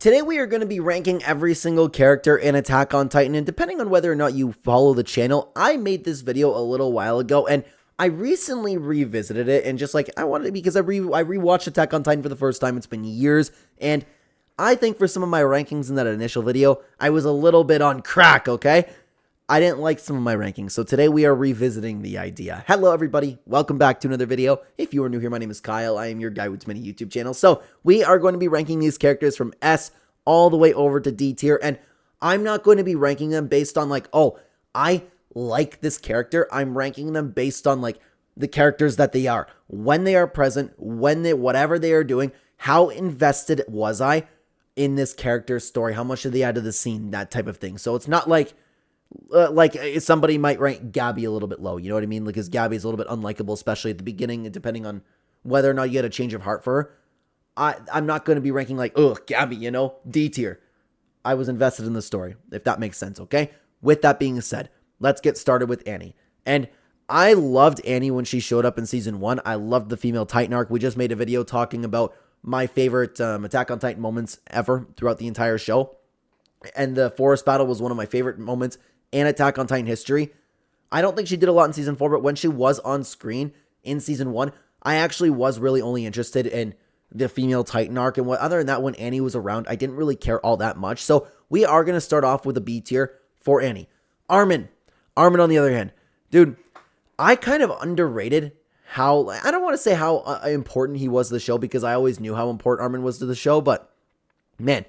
Today we are going to be ranking every single character in Attack on Titan, and depending on whether or not you follow the channel, I made this video a little while ago, and I recently revisited it, and just like, I wanted, because I rewatched Attack on Titan for the first time. It's been years, and I think for some of my rankings in that initial video, I was a little bit on crack, okay? I didn't like some of my rankings, so today we are revisiting the idea. Hello everybody, welcome back to another video. If you are new here, my name is Kyle. I am your guy with many YouTube channels. So we are going to be ranking these characters from S all the way over to D tier, and I'm not going to be ranking them based on like, oh, I like this character. I'm ranking them based on like the characters that they are, when they are present, whatever they are doing, how invested was I in this character's story, how much did they add to the scene, that type of thing. So it's not like somebody might rank Gabby a little bit low, you know what I mean? Because Gabby is a little bit unlikable, especially at the beginning, and depending on whether or not you get a change of heart for her. I'm not going to be ranking like, ugh, Gabby, you know, D tier. I was invested in the story, if that makes sense, okay? With that being said, let's get started with Annie. And I loved Annie when she showed up in Season 1. I loved the female Titan arc. We just made a video talking about my favorite Attack on Titan moments ever throughout the entire show. And the forest battle was one of my favorite moments in Attack on Titan history. I don't think she did a lot in Season 4, but when she was on screen in Season 1, I actually was really only interested in the female Titan arc. And other than that, when Annie was around, I didn't really care all that much. So we are going to start off with a B tier for Annie. Armen, on the other hand, dude, I kind of underrated how, I don't want to say how important he was to the show, because I always knew how important Armen was to the show, but man,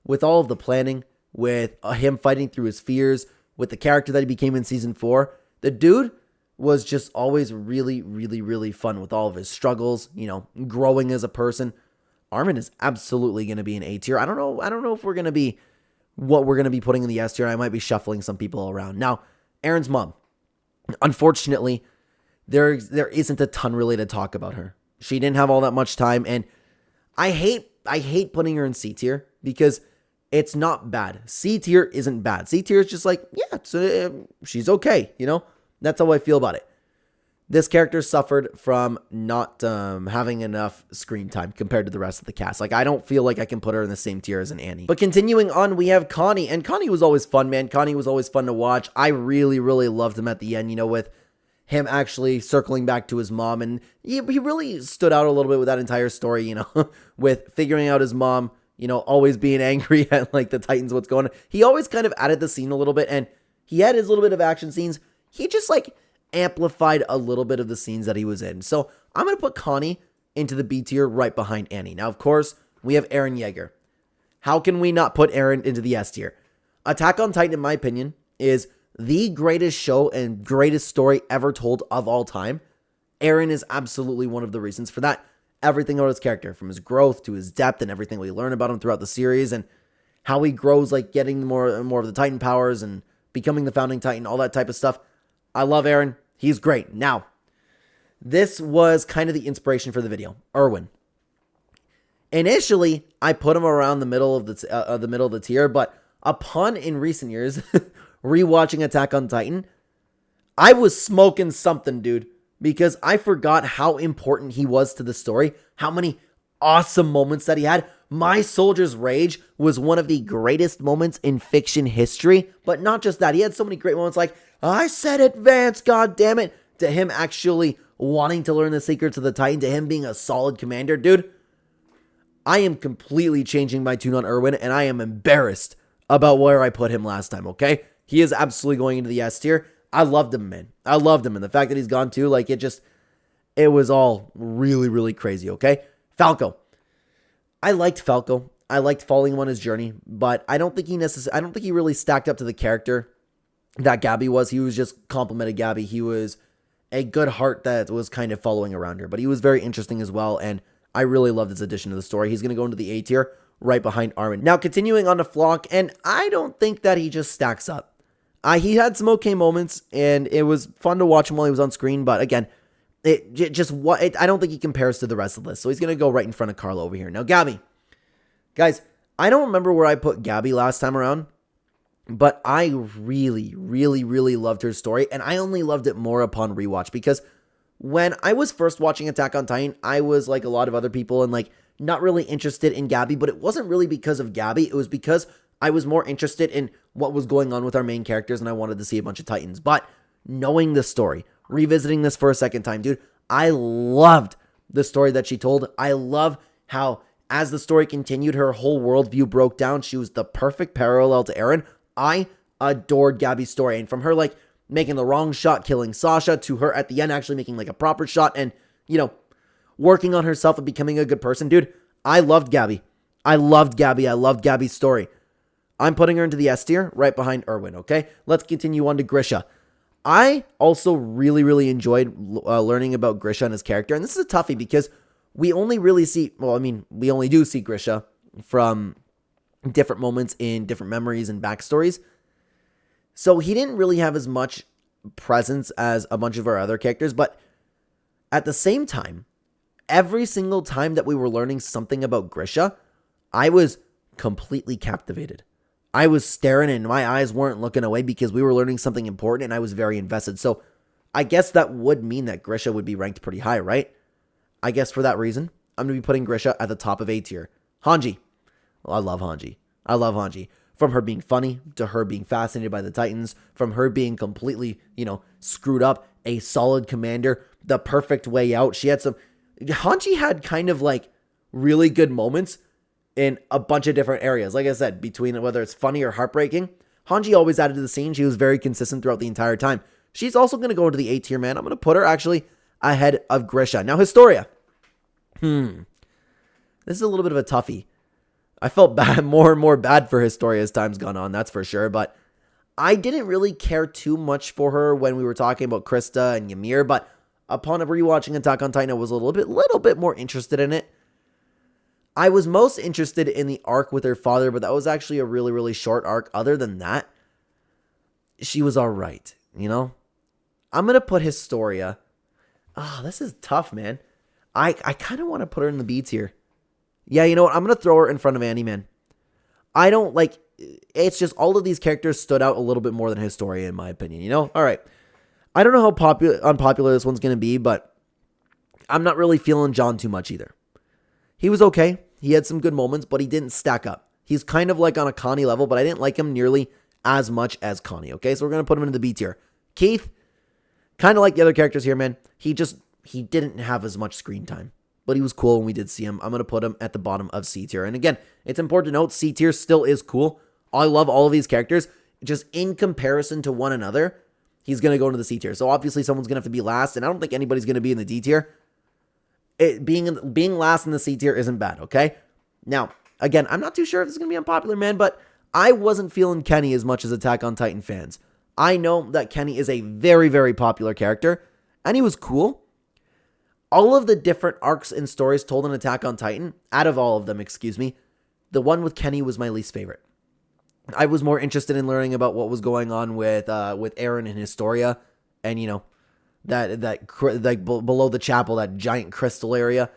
with all of the planning, with him fighting through his fears, with the character that he became in Season 4, the dude was just always really, really, really fun with all of his struggles, you know, growing as a person. Armen is absolutely going to be an A tier. I don't know if we're going to be what we're going to be putting in the S tier. I might be shuffling some people around. Now, Eren's mom. Unfortunately, there isn't a ton really to talk about her. She didn't have all that much time, and I hate putting her in C tier because it's not bad. C tier isn't bad. C tier is just like, yeah, she's okay, you know? That's how I feel about it. This character suffered from not having enough screen time compared to the rest of the cast. Like, I don't feel like I can put her in the same tier as an Annie. But continuing on, we have Connie. And Connie was always fun, man. Connie was always fun to watch. I really, really loved him at the end, you know, with him actually circling back to his mom. And he really stood out a little bit with that entire story, you know, with figuring out his mom, you know, always being angry at, like, the Titans, what's going on. He always kind of added the scene a little bit, and he had his little bit of action scenes. He just, like, amplified a little bit of the scenes that he was in. So I'm going to put Connie into the B tier right behind Annie. Now, of course, we have Eren Yeager. How can we not put Eren into the S tier? Attack on Titan, in my opinion, is the greatest show and greatest story ever told of all time. Eren is absolutely one of the reasons for that. Everything about his character, from his growth to his depth and everything we learn about him throughout the series, and how he grows, like getting more of the Titan powers and becoming the founding Titan, all that type of stuff. I love Eren. He's great. Now, this was kind of the inspiration for the video. Irwin. Initially, I put him around the middle of the tier, but upon in recent years rewatching Attack on Titan, I was smoking something, dude, because I forgot how important he was to the story, how many awesome moments that he had. My Soldier's Rage was one of the greatest moments in fiction history, but not just that. He had so many great moments like, I said advance, god damn it, to him actually wanting to learn the secrets of the Titan, to him being a solid commander. Dude, I am completely changing my tune on Irwin, and I am embarrassed about where I put him last time, okay? He is absolutely going into the S tier. I loved him, man. I loved him, and the fact that he's gone too, like, it was all really, really crazy, okay? Falco. I liked Falco. I liked following him on his journey, but I don't think he really stacked up to the character that Gabby was. He was just complimented Gabby. He was a good heart that was kind of following around her, but he was very interesting as well, and I really love this addition to the story. He's going to go into the A tier right behind Armen. Now, continuing on to Flock, and I don't think that he just stacks up. He had some okay moments, and it was fun to watch him while he was on screen, but again, I don't think he compares to the rest of this, so he's going to go right in front of Carl over here. Now, Gabby. Guys, I don't remember where I put Gabby last time around, but I really, really, really loved her story, and I only loved it more upon rewatch, because when I was first watching Attack on Titan, I was like a lot of other people and like not really interested in Gabby, but it wasn't really because of Gabby. It was because I was more interested in what was going on with our main characters and I wanted to see a bunch of Titans. But knowing the story, revisiting this for a second time, dude, I loved the story that she told. I love how as the story continued, her whole worldview broke down. She was the perfect parallel to Eren. I adored Gabby's story. And from her, like, making the wrong shot, killing Sasha, to her at the end actually making, like, a proper shot and, you know, working on herself and becoming a good person. Dude, I loved Gabby. I loved Gabby. I loved Gabby's story. I'm putting her into the S tier right behind Irwin, okay? Let's continue on to Gisha. I also really, really enjoyed learning about Gisha and his character. And this is a toughie because we only really see, well, I mean, we only do see Gisha from different moments in different memories and backstories. So he didn't really have as much presence as a bunch of our other characters. But at the same time, every single time that we were learning something about Gisha, I was completely captivated. I was staring and my eyes weren't looking away because we were learning something important and I was very invested. So I guess that would mean that Gisha would be ranked pretty high, right? I guess for that reason, I'm going to be putting Gisha at the top of A tier. Hanji. Well, I love Hanji. I love Hanji. From her being funny to her being fascinated by the Titans, from her being completely, screwed up, a solid commander, the perfect way out. Hanji had kind of like really good moments in a bunch of different areas. Like I said, between whether it's funny or heartbreaking, Hanji always added to the scene. She was very consistent throughout the entire time. She's also going to go into the A tier, man. I'm going to put her actually ahead of Gisha. Now, Historia. This is a little bit of a toughie. I felt bad, more and more bad for Historia as time's gone on, that's for sure. But I didn't really care too much for her when we were talking about Christa and Yamir. But upon rewatching Attack on Titan, I was a little bit more interested in it. I was most interested in the arc with her father, but that was actually a really, really short arc. Other than that, she was all right, I'm going to put Historia. This is tough, man. I kind of want to put her in the B tier. Yeah, you know what? I'm going to throw her in front of Annie, man. I don't like... It's just all of these characters stood out a little bit more than Historia, in my opinion, All right. I don't know how unpopular this one's going to be, but I'm not really feeling John too much either. He was okay. He had some good moments, but he didn't stack up. He's kind of like on a Connie level, but I didn't like him nearly as much as Connie, okay? So we're going to put him into the B tier. Keith, kind of like the other characters here, man. He didn't have as much screen time, but he was cool when we did see him. I'm going to put him at the bottom of C tier. And again, it's important to note C tier still is cool. I love all of these characters. Just in comparison to one another, he's going to go into the C tier. So obviously someone's going to have to be last, and I don't think anybody's going to be in the D tier. Being last in the C tier isn't bad, okay? Now, again, I'm not too sure if this is going to be unpopular, man, but I wasn't feeling Kenny as much as Attack on Titan fans. I know that Kenny is a very, very popular character, and he was cool. All of the different arcs and stories told in Attack on Titan, out of all of them, the one with Kenny was my least favorite. I was more interested in learning about what was going on with Eren and Historia, and that below the chapel, that giant crystal area.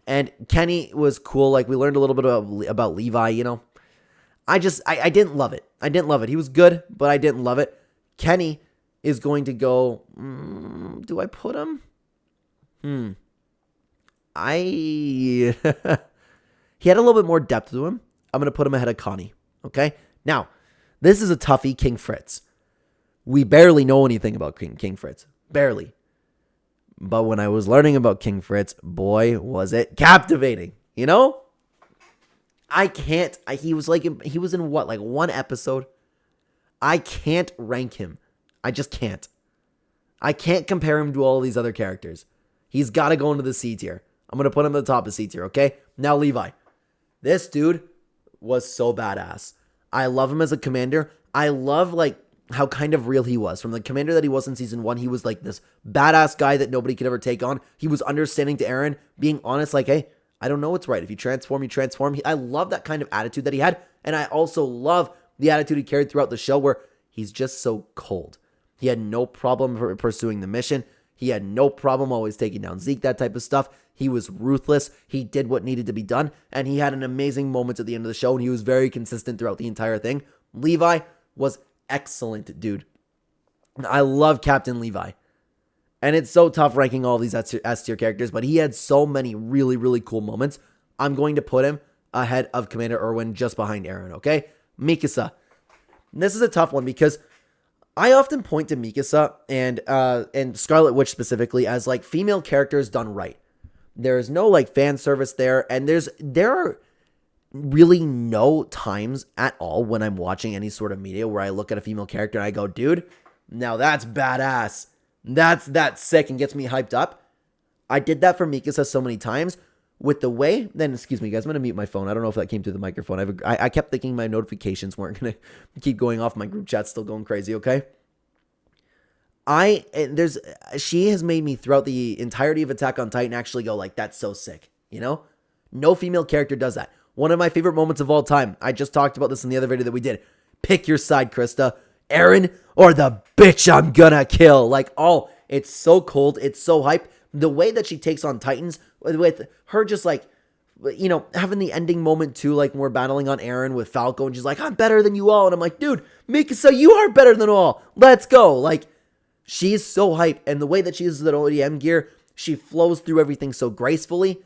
And Kenny was cool. Like, we learned a little bit about Levi. I didn't love it. I didn't love it. He was good, but I didn't love it. Kenny is going to go. Do I put him? He had a little bit more depth to him. I'm going to put him ahead of Connie. Okay? Now, this is a toughie, King Fritz. We barely know anything about King Fritz. Barely. But when I was learning about King Fritz, boy, was it captivating. I can't. He was in what? Like one episode? I can't rank him. I just can't. I can't compare him to all these other characters. He's got to go into the C tier. I'm going to put him at the top of C tier, okay? Now, Levi. This dude was so badass. I love him as a commander. I love, how kind of real he was. From the commander that he was in season 1, he was like this badass guy that nobody could ever take on. He was understanding to Eren, being honest, like, hey, I don't know what's right. If you transform, you transform. I love that kind of attitude that he had. And I also love the attitude he carried throughout the show where he's just so cold. He had no problem pursuing the mission. He had no problem always taking down Zeke, that type of stuff. He was ruthless. He did what needed to be done. And he had an amazing moment at the end of the show. And he was very consistent throughout the entire thing. Levi was excellent, dude. I love Captain Levi. And it's so tough ranking all these S tier characters, but he had so many really, really cool moments. I'm going to put him ahead of Commander Irwin, just behind Eren, okay? Mikasa. And this is a tough one because I often point to Mikasa and Scarlet Witch specifically as like female characters done right. There's no like fan service there, and there are really no times at all when I'm watching any sort of media where I look at a female character and I go, dude, now that's badass. That's sick and gets me hyped up. I did that for Mikasa so many times with the way, then excuse me guys, I'm going to mute my phone. I don't know if that came through the microphone. I kept thinking my notifications weren't going to keep going off. My group chat's still going crazy, okay? She has made me throughout the entirety of Attack on Titan actually go like, that's so sick, you know? No female character does that. One of my favorite moments of all time. I just talked about this in the other video that we did. Pick your side, Christa. Eren or the bitch I'm gonna kill. Like, oh, it's so cold. It's so hype. The way that she takes on Titans with her just like, you know, having the ending moment too, like when we're battling on Eren with Falco and she's like, I'm better than you all. And I'm like, dude, Mikasa, you are better than all. Let's go. Like, she's so hype. And the way that she uses that ODM gear, she flows through everything so gracefully.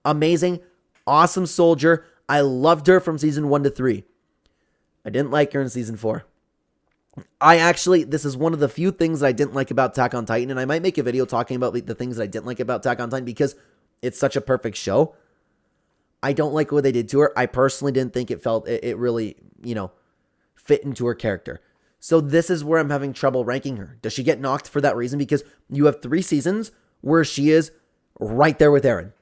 Amazing. Awesome soldier. I loved her from season 1 to 3. I didn't like her in season 4. This is one of the few things that I didn't like about Attack on Titan, and I might make a video talking about the things that I didn't like about Attack on Titan because it's such a perfect show. I don't like what they did to her. I personally didn't think it really, you know, fit into her character. So this is where I'm having trouble ranking her. Does she get knocked for that reason? Because you have 3 seasons where she is right there with Eren.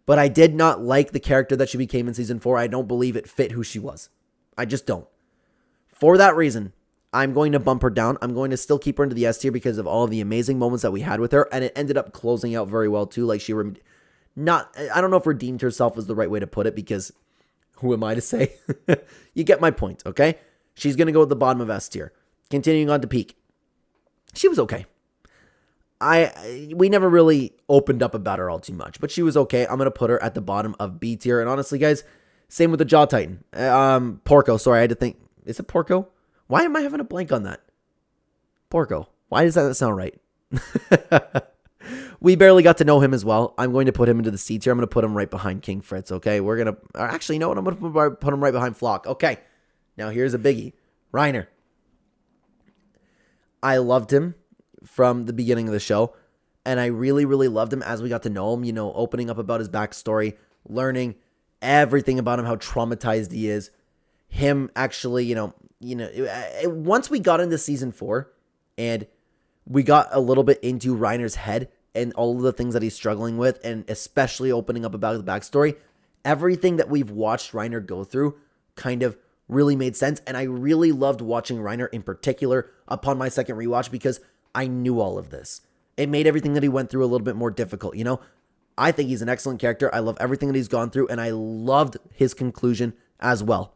But I did not like the character that she became in season 4. I don't believe it fit who she was. I just don't. For that reason, I'm going to bump her down. I'm going to still keep her into the S tier because of all of the amazing moments that we had with her. And it ended up closing out very well too. Like I don't know if redeemed herself is the right way to put it because who am I to say? You get my point, okay? She's going to go at the bottom of S tier. Continuing on to Peak. She was okay. We never really opened up about her all too much, but she was okay. I'm going to put her at the bottom of B tier. And honestly, guys, same with the Jaw Titan. Porco, sorry, I had to think. Is it Porco? Why am I having a blank on that? Porco. Why does that not sound right? We barely got to know him as well. I'm going to put him into the C tier. I'm going to put him right behind King Fritz, okay? Actually, you know what? I'm going to put him right behind Flock. Okay. Now, here's a biggie. Reiner. I loved him from the beginning of the show, and I really, really loved him as we got to know him, you know, opening up about his backstory, learning everything about him, how traumatized he is. Him actually, once we got into season 4 and we got a little bit into Reiner's head and all of the things that he's struggling with, and especially opening up about his backstory, everything that we've watched Reiner go through kind of really made sense. And I really loved watching Reiner in particular upon my second rewatch because I knew all of this. It made everything that he went through a little bit more difficult, you know? I think he's an excellent character. I love everything that he's gone through, and I loved his conclusion as well.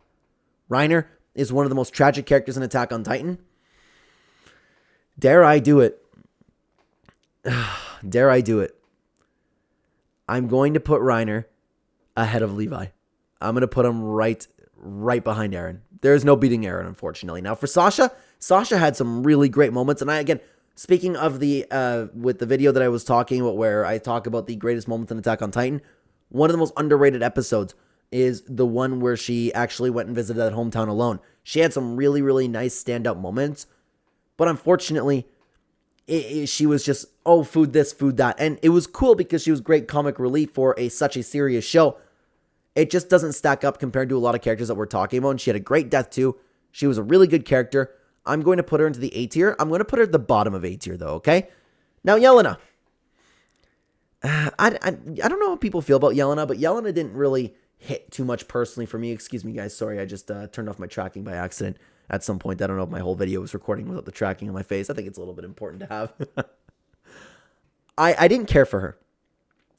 Reiner is one of the most tragic characters in Attack on Titan. Dare I do it? Dare I do it? I'm going to put Reiner ahead of Levi. I'm going to put him right behind Eren. There's no beating Eren, unfortunately. Now, for Sasha had some really great moments, and speaking of with the video that I was talking about where I talk about the greatest moments in Attack on Titan, one of the most underrated episodes is the one where she actually went and visited that hometown alone. She had some really, really nice standout moments, but unfortunately, she was just, food this, food that. And it was cool because she was great comic relief for such a serious show. It just doesn't stack up compared to a lot of characters that we're talking about, and she had a great death too. She was a really good character. I'm going to put her into the A tier. I'm going to put her at the bottom of A tier, though, okay? Now, Yelena. I don't know how people feel about Yelena, but Yelena didn't really hit too much personally for me. Excuse me, guys. Sorry, I just turned off my tracking by accident at some point. I don't know if my whole video was recording without the tracking on my face. I think it's a little bit important to have. I didn't care for her.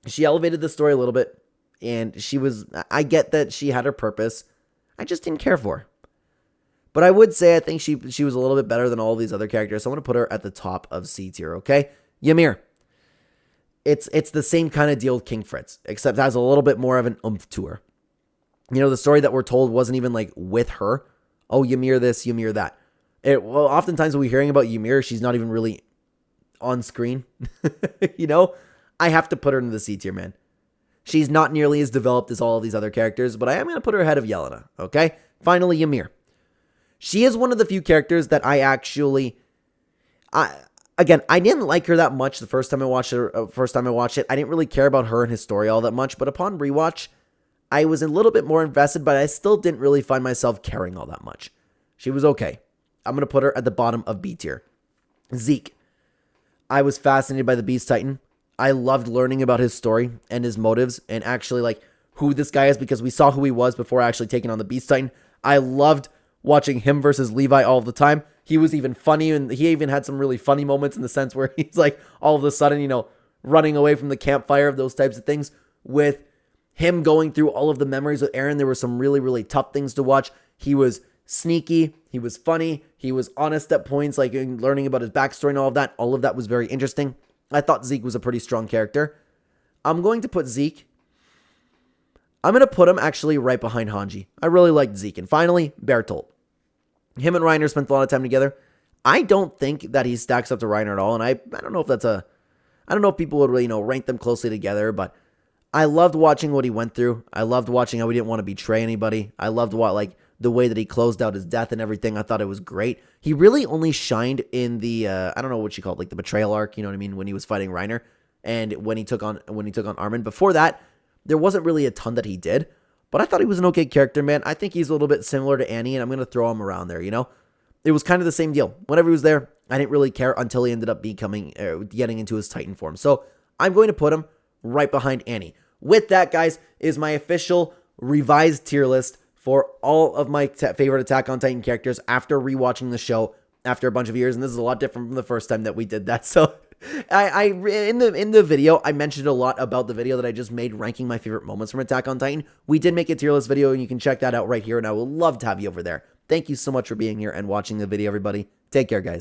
She elevated the story a little bit, and I get that she had her purpose. I just didn't care for her. But I would say I think she was a little bit better than all these other characters. So I'm going to put her at the top of C tier, okay? Ymir. It's the same kind of deal with King Fritz, except it has a little bit more of an oomph to her. You know, the story that we're told wasn't even like with her. Oh, Ymir this, Ymir that. Oftentimes when we're hearing about Ymir, she's not even really on screen. You know? I have to put her in the C tier, man. She's not nearly as developed as all of these other characters, but I am going to put her ahead of Yelena, okay? Finally, Yamir. She is one of the few characters that I actually... Again, I didn't like her that much the first time I watched it. I didn't really care about her and Historia all that much, but upon rewatch, I was a little bit more invested, but I still didn't really find myself caring all that much. She was okay. I'm going to put her at the bottom of B tier. Zeke. I was fascinated by the Beast Titan. I loved learning about his story and his motives and actually like who this guy is because we saw who he was before actually taking on the Beast Titan. I loved watching him versus Levi all the time. He was even funny, and he even had some really funny moments in the sense where he's like all of a sudden, you know, running away from the campfire of those types of things. With him going through all of the memories with Eren, there were some really, really tough things to watch. He was sneaky, he was funny, he was honest at points, like learning about his backstory and all of that. All of that was very interesting. I thought Zeke was a pretty strong character. I'm going to put Zeke. I'm going to put him actually right behind Hanji. I really liked Zeke. And finally, Bertolt. Him and Reiner spent a lot of time together. I don't think that he stacks up to Reiner at all. And I don't know if that's I don't know if people would really, rank them closely together. But I loved watching what he went through. I loved watching how he didn't want to betray anybody. I loved the way that he closed out his death and everything. I thought it was great. He really only shined in the, I don't know what you call it, like the betrayal arc, you know what I mean, when he was fighting Reiner and when he took on Armen. Before that, there wasn't really a ton that he did, but I thought he was an okay character, man. I think he's a little bit similar to Annie, and I'm going to throw him around there, It was kind of the same deal. Whenever he was there, I didn't really care until he ended up getting into his Titan form. So I'm going to put him right behind Annie. With that, guys, is my official revised tier list for all of my favorite Attack on Titan characters after rewatching the show after a bunch of years, and this is a lot different from the first time that we did that. So, in the video, I mentioned a lot about the video that I just made ranking my favorite moments from Attack on Titan. We did make a tier list video, and you can check that out right here, and I would love to have you over there. Thank you so much for being here and watching the video, everybody. Take care, guys.